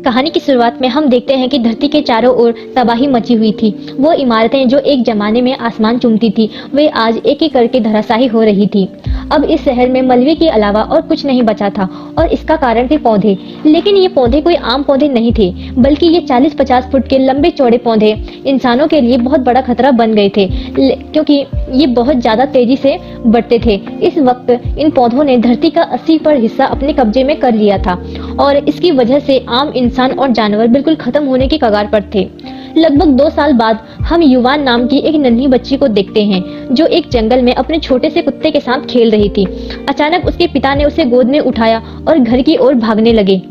कहानी की शुरुआत में हम देखते हैं कि धरती के चारों ओर तबाही मची हुई थी। वो इमारतें जो एक जमाने में आसमान चूमती थी, वे आज एक एक करके धराशायी हो रही थी। अब इस शहर में मलबे के अलावा और कुछ नहीं बचा था और इसका कारण थे पौधे। लेकिन ये पौधे कोई आम पौधे नहीं थे, बल्कि ये 40-50 फुट के लंबे चौड़े पौधे इंसानों के लिए बहुत बड़ा खतरा बन गए थे, क्योंकि ये बहुत ज्यादा तेजी से बढ़ते थे। इस वक्त इन पौधों ने धरती का 80% हिस्सा अपने कब्जे में कर लिया था और इसकी वजह से आम इंसान और जानवर बिल्कुल खत्म होने की कगार पर थे। लगभग 2 साल बाद हम युवान नाम की एक नन्ही बच्ची को देखते हैं, जो एक जंगल में अपने छोटे से कुत्ते के साथ खेल रही थी। अचानक उसके पिता ने उसे गोद में उठाया और घर की ओर भागने लगे।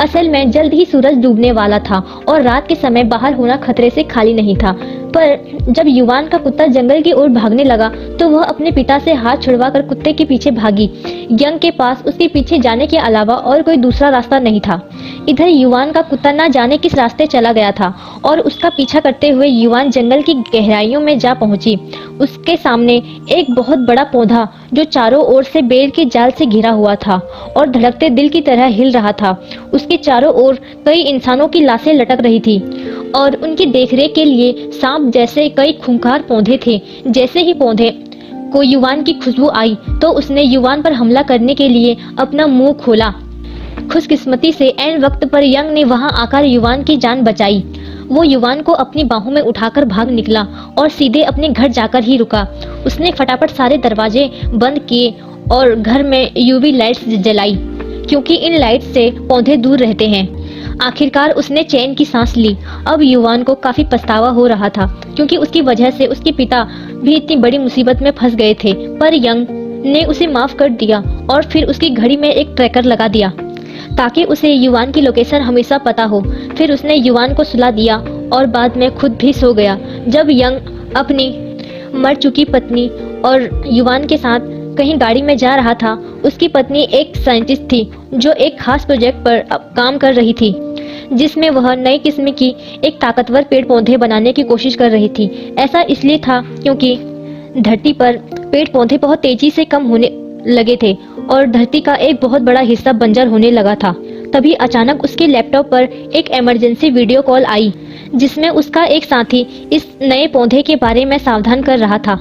असल में जल्द ही सूरज डूबने वाला था और रात के समय बाहर होना खतरे से खाली नहीं था। पर जब युवान का कुत्ता जंगल की ओर भागने लगा तो वह अपने पिता से हाथ छुड़वाकर कुत्ते के पीछे भागी। यंग के पास उसके पीछे जाने के अलावा और कोई दूसरा रास्ता नहीं था। इधर युवान का कुत्ता न जाने किस रास्ते चला गया था और उसका पीछा करते हुए युवान जंगल की गहराइयों में जा पहुंची। उसके सामने एक बहुत बड़ा पौधा जो चारों ओर से बेल के जाल से घिरा हुआ था और धड़कते दिल की तरह हिल रहा था। उसके चारों ओर कई इंसानों की लाशें लटक रही थी और उनकी देखरेख के लिए सांप जैसे कई खूंखार पौधे थे। जैसे ही पौधे को युवान की खुशबू आई तो उसने युवान पर हमला करने के लिए अपना मुंह खोला। खुशकिस्मती से ऐन वक्त पर यंग ने वहां आकर युवान की जान बचाई। वो युवान को अपनी बाहों में उठाकर भाग निकला और सीधे अपने घर जाकर ही रुका। उसने फटाफट सारे दरवाजे बंद किए और घर में यूवी लाइट्स जलाई, क्योंकि इन लाइट से पौधे दूर रहते हैं। आखिरकार उसने चैन की सांस ली। अब युवान को काफी पछतावा हो रहा था, क्योंकि उसकी वजह से उसके पिता भी इतनी बड़ी मुसीबत में फंस गए थे। पर यंग ने उसे माफ कर दिया और फिर उसकी घड़ी में एक ट्रैकर लगा दिया ताकि उसे युवान की लोकेशन हमेशा पता हो। फिर उसने युवान को सुला दिया और बाद में खुद भी सो गया। जब यंग अपनी मर चुकी पत्नी और युवान के साथ कहीं गाड़ी में जा रहा था, उसकी पत्नी एक साइंटिस्ट थी जो एक खास प्रोजेक्ट पर काम कर रही थी, जिसमें वह नई किस्म की एक ताकतवर पेड़ पौधे बनाने की कोशिश कर रही थी। ऐसा इसलिए था क्योंकि धरती पर पेड़ पौधे बहुत तेजी से कम होने लगे थे और धरती का एक बहुत बड़ा हिस्सा बंजर होने लगा था। तभी अचानक उसके लैपटॉप पर एक इमरजेंसी वीडियो कॉल आई, जिसमें उसका एक साथी इस नए पौधे के बारे में सावधान कर रहा था।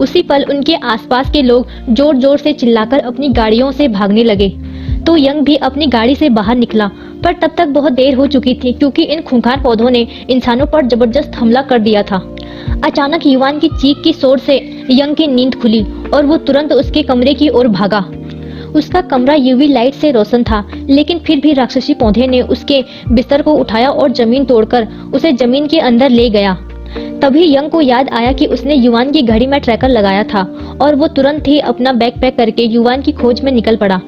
उसी पल उनके आसपास के लोग जोर जोर से चिल्लाकर अपनी गाड़ियों से भागने लगे। तो यंग भी अपनी गाड़ी से बाहर निकला, पर तब तक बहुत देर हो चुकी थी, क्योंकि इन खूंखार पौधों ने इंसानों पर जबरदस्त हमला कर दिया था। अचानक युवान की चीख की शोर से यंग की नींद खुली और वो तुरंत उसके कमरे की ओर भागा। उसका कमरा यूवी लाइट से रोशन था, लेकिन फिर भी राक्षसी पौधे ने उसके बिस्तर को उठाया और जमीन तोड़कर उसे जमीन के अंदर ले गया। तभी यंग को याद आया कि उसने युवान की घड़ी में ट्रैकर लगाया था और वो तुरंत ही अपना बैग पैक करके युवान की खोज में निकल पड़ा।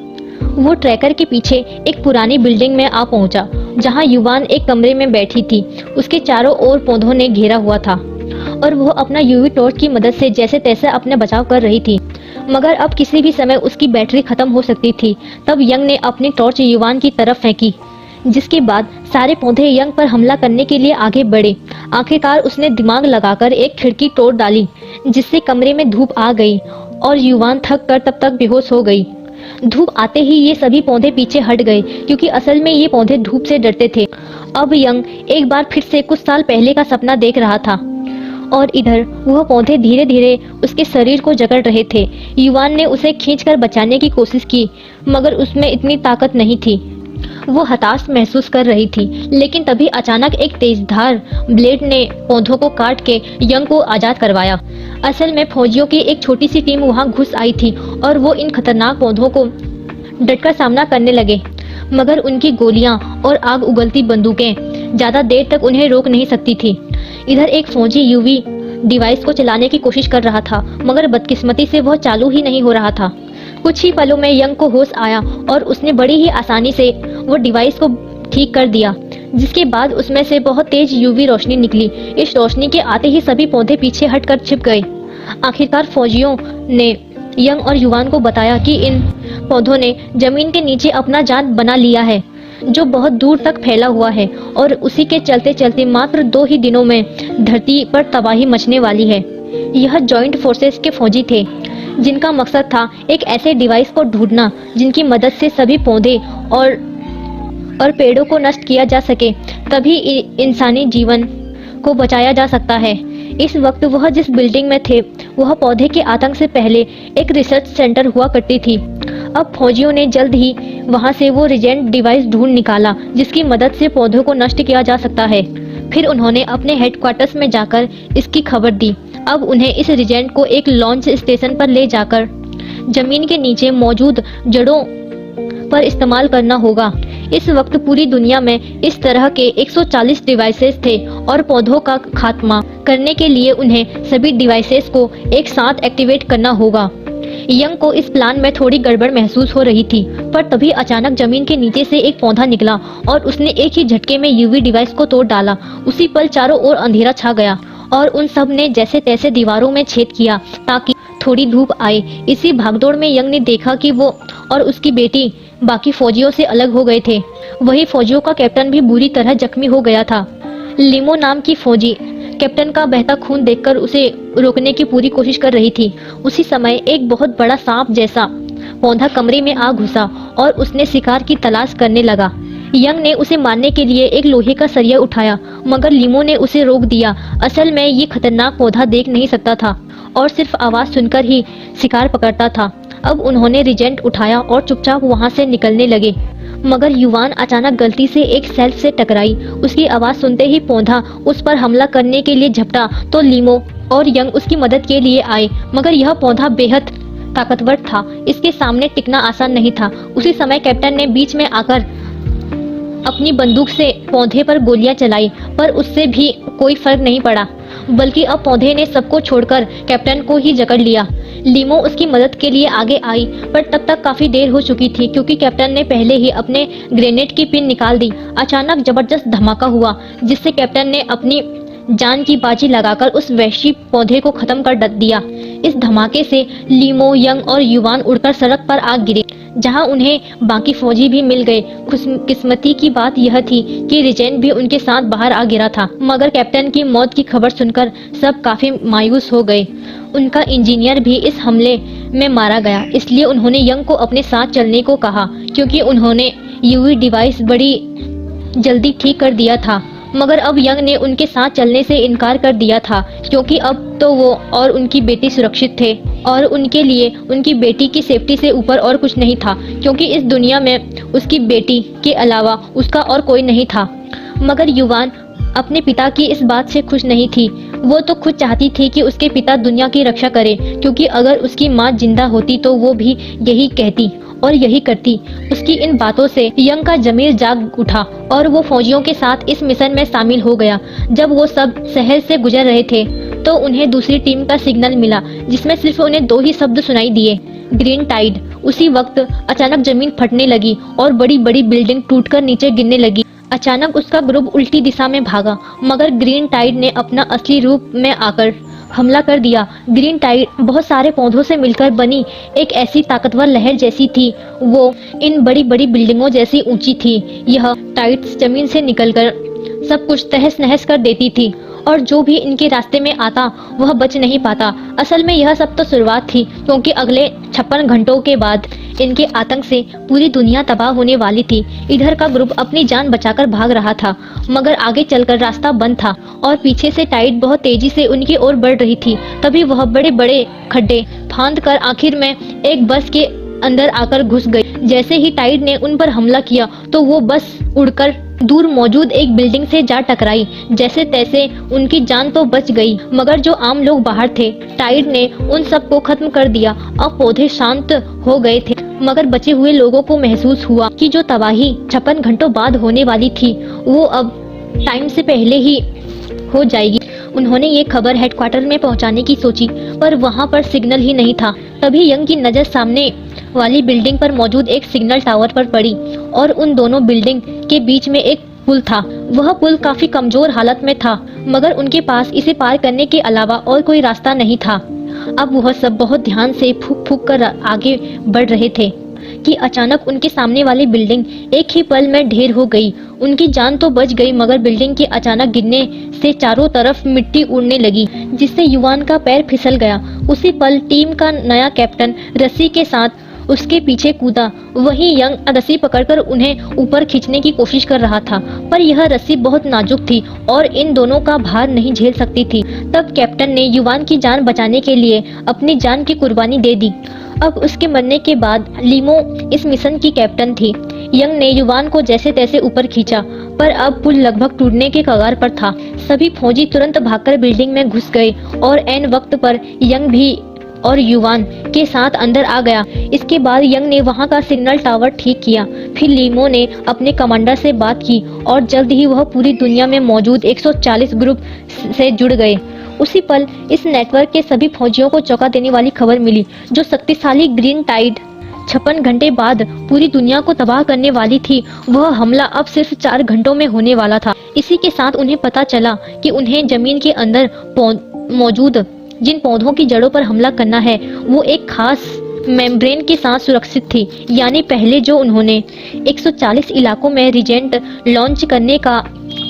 वो ट्रैकर के पीछे एक पुरानी बिल्डिंग में आ पहुंचा, जहां युवान एक कमरे में बैठी थी। उसके चारों ओर पौधों ने घेरा हुआ था और वो अपना यूवी टॉर्च की मदद से जैसे तैसे अपने बचाव कर रही थी, मगर अब किसी भी समय उसकी बैटरी खत्म हो सकती थी। तब यंग ने अपनी टॉर्च युवान की तरफ फेंकी, जिसके बाद सारे पौधे यंग पर हमला करने के लिए आगे बढ़े। आखिरकार उसने दिमाग लगाकर एक खिड़की तोड़ डाली, जिससे कमरे में धूप आ गई और युवान थक कर तब तक बेहोश हो गई। धूप आते ही ये सभी पौधे पीछे हट गए, क्योंकि असल में ये पौधे धूप से डरते थे। अब यंग एक बार फिर से कुछ साल पहले का सपना देख रहा था और इधर वह पौधे धीरे धीरे उसके शरीर को जकड़ रहे थे। युवान ने उसे खींचकर बचाने की कोशिश की, मगर उसमें इतनी ताकत नहीं थी। वो हताश महसूस कर रही थी, लेकिन तभी अचानक एक तेजधार ब्लेड ने पौधों को काट के यंग को आजाद करवाया। असल में फौजियों की एक छोटी सी टीम वहां घुस आई थी और वो इन खतरनाक पौधों को डटकर सामना करने लगे, मगर उनकी गोलियां और आग उगलती बंदूकें ज्यादा देर तक उन्हें रोक नहीं सकती थी। इधर एक फौजी यूवी डिवाइस को चलाने की कोशिश कर रहा था, मगर बदकिस्मती से वह चालू ही नहीं हो रहा था। कुछ ही पलों में यंग को होश आया और उसने बड़ी ही आसानी से वो डिवाइस को ठीक कर दिया, जिसके बाद उसमें से बहुत तेज यूवी रोशनी निकली। इस रोशनी के आते ही सभी पौधे पीछे हटकर छिप गए। आखिरकार फौजियों ने यंग और युवान को बताया कि इन पौधों ने जमीन के नीचे अपना जाल बना लिया है, जो बहुत दूर तक फैला हुआ है और उसी के चलते चलते मात्र 2 ही दिनों में धरती पर तबाही मचने वाली है। यह जॉइंट फोर्सेस के फौजी थे, जिनका मकसद था एक ऐसे डिवाइस को ढूंढना जिनकी मदद से सभी पौधे और और पेड़ों को नष्ट किया जा सके, तभी इंसानी जीवन को बचाया जा सकता है। इस वक्त वह जिस बिल्डिंग में थे, वह पौधे के आतंक से पहले एक रिसर्च सेंटर हुआ करती थी। अब फौजियों ने जल्द ही वहां से वो रिजेंट डिवाइस ढूंढ निकाला जिसकी मदद से पौधों को नष्ट किया जा सकता है। फिर उन्होंने अपने हेडक्वार्टर्स में जाकर इसकी खबर दी। अब उन्हें इस रिजेंट को एक लॉन्च स्टेशन पर ले जाकर जमीन के नीचे मौजूद जड़ों पर इस्तेमाल करना होगा। इस वक्त पूरी दुनिया में इस तरह के 140 डिवाइसेस थे और पौधों का खात्मा करने के लिए उन्हें सभी डिवाइसेस को एक साथ एक्टिवेट करना होगा। यंग को इस प्लान में थोड़ी गड़बड़ महसूस हो रही थी, पर तभी अचानक जमीन के नीचे से एक पौधा निकला और उसने एक ही झटके में यूवी डिवाइस को तोड़ डाला। उसी पल चारों ओर अंधेरा छा गया और उन सब ने जैसे तैसे दीवारों में छेद किया ताकि थोड़ी धूप आए। इसी भागदौड़ में यंग ने देखा कि वो और उसकी बेटी बाकी फौजियों से अलग हो गए थे। वही फौजियों का कैप्टन भी बुरी तरह जख्मी हो गया था। लिमो नाम की फौजी कैप्टन का बहता खून देखकर उसे रोकने की पूरी कोशिश कर रही थी। उसी समय एक बहुत बड़ा सांप जैसा पौधा कमरे में आ घुसा और उसने शिकार की तलाश करने लगा। यंग ने उसे मारने के लिए एक लोहे का सरिया उठाया, मगर लिमो ने उसे रोक दिया। असल में ये खतरनाक पौधा देख नहीं सकता था और सिर्फ आवाज सुनकर ही शिकार पकड़ता था। अब उन्होंने रिजेंट उठाया और चुपचाप वहां से निकलने लगे, मगर युवान अचानक गलती से एक शेल्फ से टकराई। उसकी आवाज सुनते ही पौधा उस पर हमला करने के लिए झपटा तो लिमो और यंग उसकी मदद के लिए आए, मगर यह पौधा बेहद ताकतवर था। इसके सामने टिकना आसान नहीं था। उसी समय कैप्टन ने बीच में आकर अपनी बंदूक से पौधे पर गोलियां चलाई, पर उससे भी कोई फर्क नहीं पड़ा, बल्कि अब पौधे ने सबको छोड़कर कैप्टन को ही जकड़ लिया। लिमो उसकी मदद के लिए आगे आई, पर तब तक काफी देर हो चुकी थी क्योंकि कैप्टन ने पहले ही अपने ग्रेनेड की पिन निकाल दी। अचानक जबरदस्त धमाका हुआ जिससे कैप्टन ने अपनी जान की बाजी लगाकर उस वहशी पौधे को खत्म कर दिया। इस धमाके से लिमो, यंग और युवान उड़कर सड़क पर आ गिरे, जहां उन्हें बाकी फौजी भी मिल गए। खुशकिस्मती की बात यह थी कि रिजेंट भी उनके साथ बाहर आ गिरा था, मगर कैप्टन की मौत की खबर सुनकर सब काफी मायूस हो गए। उनका इंजीनियर भी इस हमले में मारा गया, इसलिए उन्होंने यंग को अपने साथ चलने को कहा क्योंकि उन्होंने यूवी डिवाइस बड़ी जल्दी ठीक कर दिया था। मगर अब यंग ने उनके साथ चलने से इनकार कर दिया था क्योंकि अब तो वो और उनकी बेटी सुरक्षित थे और उनके लिए उनकी बेटी की सेफ्टी से ऊपर और कुछ नहीं था, क्योंकि इस दुनिया में उसकी बेटी के अलावा उसका और कोई नहीं था। मगर युवान अपने पिता की इस बात से खुश नहीं थी। वो तो खुद चाहती थी कि उसके पिता दुनिया की रक्षा करें, क्योंकि अगर उसकी माँ जिंदा होती तो वो भी यही कहती और यही करती। उसकी इन बातों से यंग का जमीर जाग उठा और वो फौजियों के साथ इस मिशन में शामिल हो गया। जब वो सब शहर से गुजर रहे थे तो उन्हें दूसरी टीम का सिग्नल मिला जिसमें सिर्फ उन्हें 2 ही शब्द सुनाई दिए, ग्रीन टाइड। उसी वक्त अचानक जमीन फटने लगी और बड़ी बड़ी बिल्डिंग टूटकर नीचे गिरने लगी। अचानक उसका ग्रुप उल्टी दिशा में भागा, मगर ग्रीन टाइड ने अपना असली रूप में आकर हमला कर दिया। ग्रीन टाइड बहुत सारे पौधों से मिलकर बनी एक ऐसी ताकतवर लहर जैसी थी। वो इन बड़ी बड़ी बिल्डिंगों जैसी ऊंची थी। यह टाइड्स जमीन से निकलकर सब कुछ तहस नहस कर देती थी और जो भी इनके रास्ते में आता वह बच नहीं पाता। असल में यह सब तो शुरुआत थी, क्योंकि अगले 56 घंटों के बाद इनके आतंक से पूरी दुनिया तबाह होने वाली थी। इधर का ग्रुप अपनी जान बचाकर भाग रहा था, मगर आगे चलकर रास्ता बंद था और पीछे से टाइड बहुत तेजी से उनकी ओर बढ़ रही थी। तभी वह बड़े बड़े खड्डे फांद कर आखिर में एक बस के अंदर आकर घुस गई। जैसे ही टाइड ने उन पर हमला किया तो वो बस उड़कर दूर मौजूद एक बिल्डिंग से जा टकराई। जैसे तैसे उनकी जान तो बच गई, मगर जो आम लोग बाहर थे, टाइड ने उन सब को खत्म कर दिया। अब पौधे शांत हो गए थे, मगर बचे हुए लोगों को महसूस हुआ कि जो तबाही 56 घंटों बाद होने वाली थी वो अब टाइम से पहले ही हो जाएगी। उन्होंने ये खबर हेडक्वार्टर में पहुंचाने की सोची, पर वहां पर सिग्नल ही नहीं था। तभी यंग की नजर सामने वाली बिल्डिंग पर मौजूद एक सिग्नल टावर पर पड़ी और उन दोनों बिल्डिंग के बीच में एक पुल था। वह पुल काफी कमजोर हालत में था, मगर उनके पास इसे पार करने के अलावा और कोई रास्ता नहीं था। अब वह सब बहुत ध्यान से फूंक फूंक कर आगे बढ़ रहे थे कि अचानक उनके सामने वाली बिल्डिंग एक ही पल में ढेर हो गई। उनकी जान तो बच गई, मगर बिल्डिंग के अचानक गिरने से चारों तरफ मिट्टी उड़ने लगी, जिससे युवान का पैर फिसल गया। उसी पल टीम का नया कैप्टन रस्सी के साथ उसके पीछे कूदा। वहीं यंग रस्सी पकड़कर उन्हें ऊपर खींचने की कोशिश कर रहा था, पर यह रस्सी बहुत नाजुक थी और इन दोनों का भार नहीं झेल सकती थी। तब कैप्टन ने युवान की जान बचाने के लिए अपनी जान की कुर्बानी दे दी। अब उसके मरने के बाद लीमो इस मिशन की कैप्टन थी। यंग ने युवान को जैसे तैसे ऊपर खींचा, पर अब पुल लगभग टूटने के कगार पर था। सभी फौजी तुरंत भागकर बिल्डिंग में घुस गए और ऐन वक्त पर यंग भी और युवान के साथ अंदर आ गया। इसके बाद यंग ने वहां का सिग्नल टावर ठीक किया। फिर लीमो ने अपने कमांडर से बात की और जल्द ही वह पूरी दुनिया में मौजूद 140 ग्रुप से जुड़ गए। उसी पल इस नेटवर्क के सभी फौजियों को चौंका देने वाली खबर मिली। जो शक्तिशाली ग्रीन टाइड 56 घंटे बाद पूरी दुनिया को तबाह करने वाली थी, वह हमला अब सिर्फ 4 घंटों में होने वाला था। इसी के साथ उन्हें पता चला कि उन्हें जमीन के अंदर मौजूद जिन पौधों की जड़ों पर हमला करना है, वो एक खास मेम्ब्रेन के साथ सुरक्षित थी। यानी पहले जो उन्होंने 140 इलाकों में रीजेंट लॉन्च करने का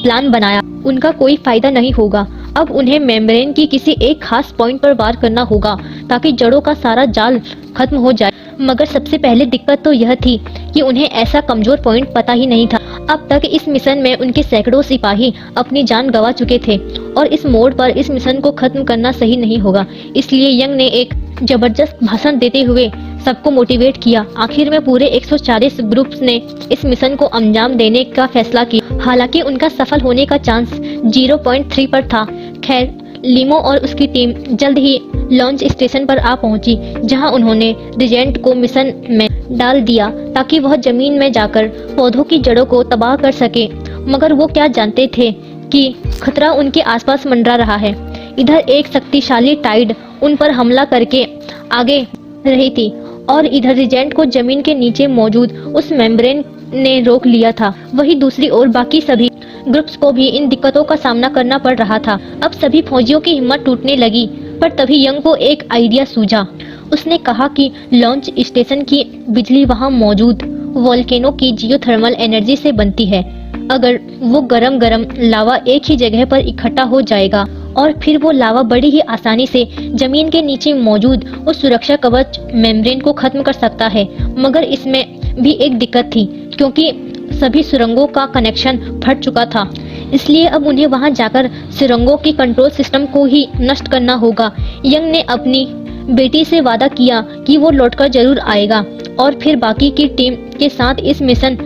प्लान बनाया, उनका कोई फायदा नहीं होगा। अब उन्हें मेम्ब्रेन की किसी एक खास पॉइंट पर वार करना होगा ताकि जड़ों का सारा जाल खत्म हो जाए। मगर सबसे पहले दिक्कत तो यह थी कि उन्हें ऐसा कमजोर पॉइंट पता ही नहीं था। अब तक इस मिशन में उनके सैकड़ों सिपाही अपनी जान गंवा चुके थे और इस मोड़ पर इस मिशन को खत्म करना सही नहीं होगा। इसलिए यंग ने एक जबरदस्त भाषण देते हुए सबको मोटिवेट किया। आखिर में पूरे 140 ग्रुप्स ने इस मिशन को अंजाम देने का फैसला किया। हालांकि उनका सफल होने का चांस 0.3 पर था। खैर, लीमो और उसकी टीम जल्द ही लॉन्च स्टेशन पर आ पहुंची, जहां उन्होंने रिजेंट को मिशन में डाल दिया ताकि वह जमीन में जाकर पौधों की जड़ों को तबाह कर सके। मगर वो क्या जानते थे कि खतरा उनके आसपास मंडरा रहा है। इधर एक शक्तिशाली टाइड उन पर हमला करके आगे रही थी और इधर रिजेंट को जमीन के नीचे मौजूद उस मेम्ब्रेन ने रोक लिया था। वही दूसरी ओर बाकी सभी ग्रुप्स को भी इन दिक्कतों का सामना करना पड़ रहा था। अब सभी फौजियों की हिम्मत टूटने लगी, पर तभी यंग को एक आइडिया सूझा। उसने कहा कि लॉन्च स्टेशन की बिजली वहां मौजूद वोल्केनो की जियोथर्मल एनर्जी से बनती है। अगर वो गरम गरम लावा एक ही जगह पर इकट्ठा हो जाएगा और फिर वो लावा बड़ी ही आसानी से जमीन के नीचे मौजूद उस सुरक्षा कवच मेम्ब्रेन को खत्म कर सकता है। मगर इसमें भी एक दिक्कत थी, क्योंकि सभी सुरंगों का कनेक्शन फट चुका था। इसलिए अब उन्हें वहां जाकर सुरंगों की कंट्रोल सिस्टम को ही नष्ट करना होगा। यंग ने अपनी बेटी से वादा किया कि वो लौटकर जरूर आएगा और फिर बाकी की टीम के साथ इस मिशन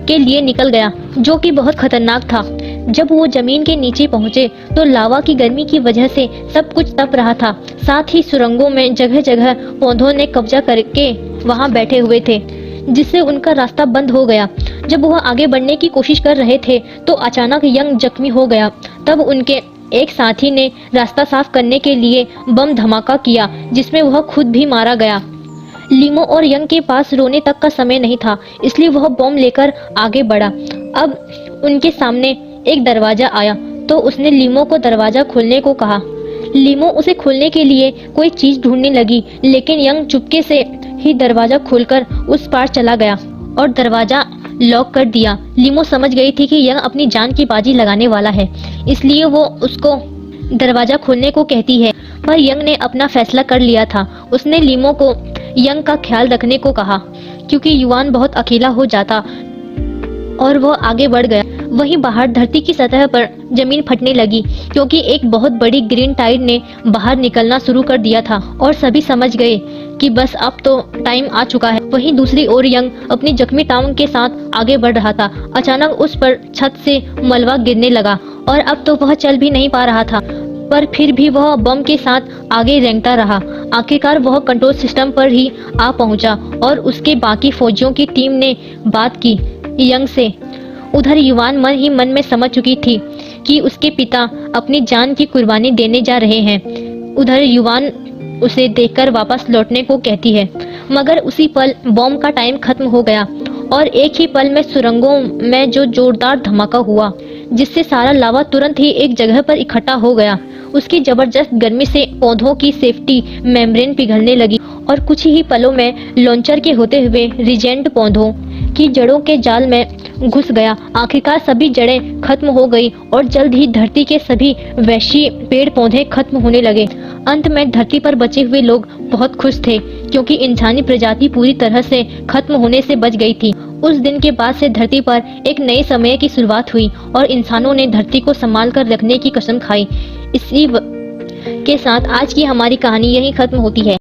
के लिए निकल गया, जो कि बहुत खतरनाक था। जब वो जमीन के नीचे पहुंचे तो लावा की गर्मी की वजह से सब कुछ तप रहा था। साथ ही सुरंगों में जगह जगह पौधों ने कब्जा करके वहां बैठे हुए थे, जिससे उनका रास्ता बंद हो गया। जब वह आगे बढ़ने की कोशिश कर रहे थे तो अचानक यंग जख्मी हो गया। तब उनके एक साथी ने रास्ता साफ करने के लिए बम धमाका किया, जिसमें वह खुद भी मारा गया। लीमो और यंग के पास रोने तक का समय नहीं था, इसलिए वह बम लेकर आगे बढ़ा। अब उनके सामने एक दरवाजा आया तो उसने लीमो को दरवाजा खोलने को कहा। लीमो उसे खोलने के लिए कोई चीज ढूंढने लगी, लेकिन यंग चुपके से ही दरवाजा खोलकर उस पार चला गया और दरवाजा लॉक कर दिया। लीमो समझ गई थी कि यंग अपनी जान की बाजी लगाने वाला है, इसलिए वो उसको दरवाजा खोलने को कहती है। पर यंग ने अपना फैसला कर लिया था। उसने लीमो को यंग का ख्याल रखने को कहा, क्योंकि युवान बहुत अकेला हो जाता, और वो आगे बढ़ गया। वहीं बाहर धरती की सतह पर जमीन फटने लगी, क्योंकि एक बहुत बड़ी ग्रीन टाइड ने बाहर निकलना शुरू कर दिया था और सभी समझ गए कि बस अब तो टाइम आ चुका है। वहीं दूसरी ओर यंग अपनी जख्मी टांग के साथ आगे बढ़ रहा था। अचानक उस पर छत से मलबा गिरने लगा और अब तो वह चल भी नहीं पा रहा था, पर फिर भी वह बम के साथ आगे रेंगता रहा। आखिरकार वह कंट्रोल सिस्टम पर ही आ पहुंचा और उसके बाकी फौजियों की टीम ने बात की यंग से। उधर युवान मन ही मन में समझ चुकी थी कि उसके पिता अपनी जान की कुर्बानी देने जा रहे हैं। उधर युवान उसे देखकर वापस लौटने को कहती है, मगर उसी पल बॉम्ब का टाइम खत्म हो गया और एक ही पल में सुरंगों में जो जोरदार धमाका हुआ, जिससे सारा लावा तुरंत ही एक जगह पर इकट्ठा हो गया। उसकी जबरदस्त गर्मी से पौधों की सेफ्टी मेम्ब्रेन पिघलने लगी और कुछ ही पलों में लॉन्चर के होते हुए रिजेंट पौधों की जड़ों के जाल में घुस गया। आखिरकार सभी जड़ें खत्म हो गई और जल्द ही धरती के सभी वैश्य पेड़ पौधे खत्म होने लगे। अंत में धरती पर बचे हुए लोग बहुत खुश थे, क्योंकि इंसानी प्रजाति पूरी तरह से खत्म होने से बच गई थी। उस दिन के बाद से धरती पर एक नए समय की शुरुआत हुई और इंसानों ने धरती को संभाल कर रखने की कसम खाई। इसी के साथ आज की हमारी कहानी यहीं खत्म होती है।